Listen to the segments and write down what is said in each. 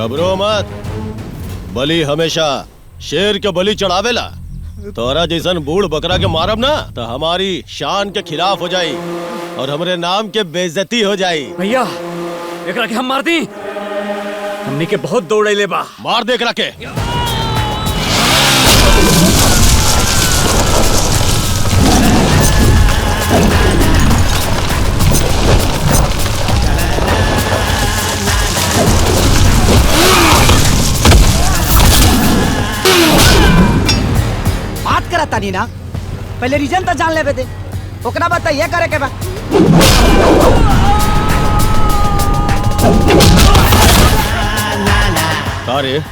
घबरो मत, बलि हमेशा शेर के बलि चढ़ावेला। तोरा जैसन बूढ़ बकरा के मारब ना तो हमारी शान के खिलाफ हो जाई और हमरे नाम के बेइज्जती हो जाई। भैया एकरा के हम मार दी, हमनी के बहुत दौड़े ले बा। मार दे एकरा के। बात करा तानी ना, पहले रीजन तो जान लेवे दे, ओकरा बताइए करे के बा। अरे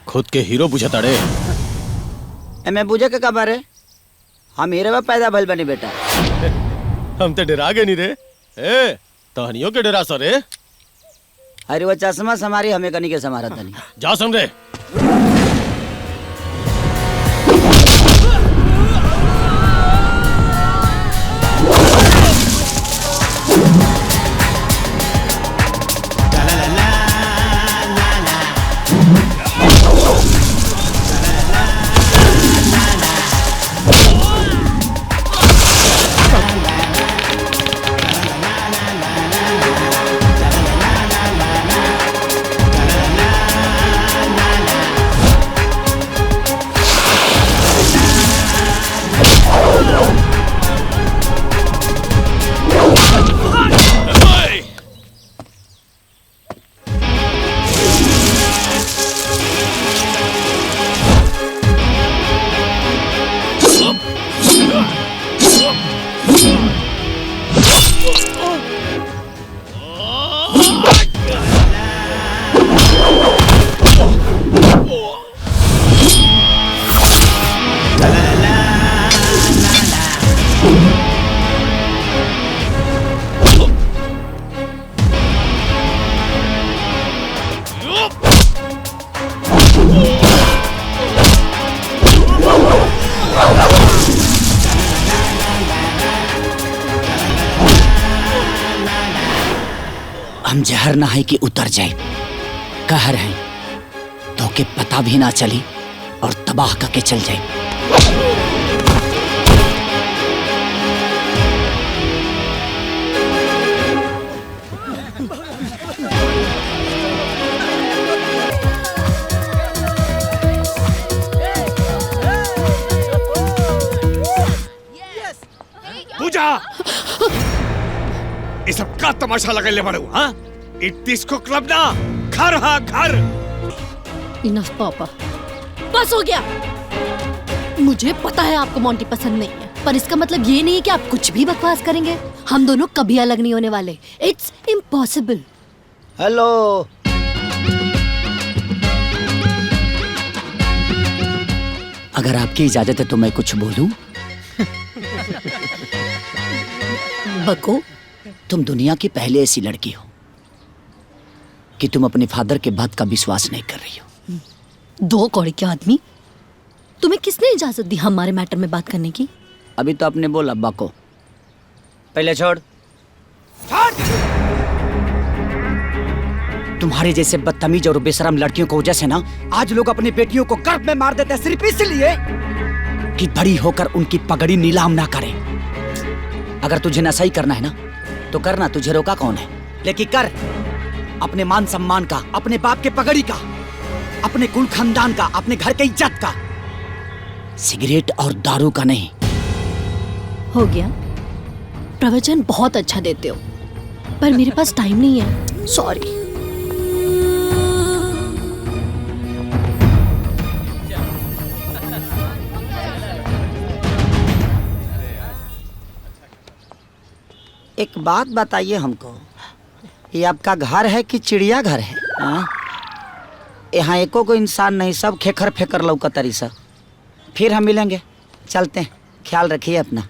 खुद के हीरो बुझता रे। मैं बुझे के कब रे, हम हीरे में पैदा भइल बनी बेटा। हम तो डरा गए नहीं रे। ए तहनियों के डरा सो रे। अरे वो चश्मा समारी हमें कनी के समारा तनी। जा सुन रे। हम जहर ना है कि उतर जाए, कहर है तो के पता भी ना चली और तबाह करके चल जाए। पूजा ये सब का तमाशा लगेले बड़ू? हाँ डिस्को क्लब ना, घर हाँ घर। इनफ पापा, बस हो गया। मुझे पता है आपको मोंटी पसंद नहीं है, पर इसका मतलब ये नहीं है कि आप कुछ भी बकवास करेंगे। हम दोनों कभी अलग नहीं होने वाले। It's impossible. हेलो, अगर आपकी इजाजत है तो मैं कुछ बोलूं? बको, तुम दुनिया की पहली ऐसी लड़की हो कि तुम अपने फादर के बात का विश्वास नहीं कर रही हो। दो कौड़ी के आदमी, तुम्हें किसने इजाजत दी हमारे मैटर में बात करने की? अभी तो आपने बोला बाको। पहले छोड़। तुम्हारे जैसे बदतमीज और बेशरम लड़कियों को वजह से ना आज लोग अपनी बेटियों को गर्भ में मार देते हैं, सिर्फ इसलिए कि बड़ी होकर उनकी पगड़ी नीलाम ना करें। अगर तुझे नशा ही करना है ना तो करना, तुझे रोका कौन है? लेकिन कर, अपने मान सम्मान का, अपने बाप के पगड़ी का, अपने कुल खानदान का, अपने घर के इज्जत का, सिगरेट और दारू का नहीं। हो गया। प्रवचन बहुत अच्छा देते हो, पर मेरे पास टाइम नहीं है, सॉरी। एक बात बताइए हमको, ये आपका घर है कि चिड़िया घर है? यहाँ एको को इंसान नहीं, सब खेकर फेकर लौकतरी सा। फिर हम मिलेंगे, चलते हैं, ख्याल रखिए अपना।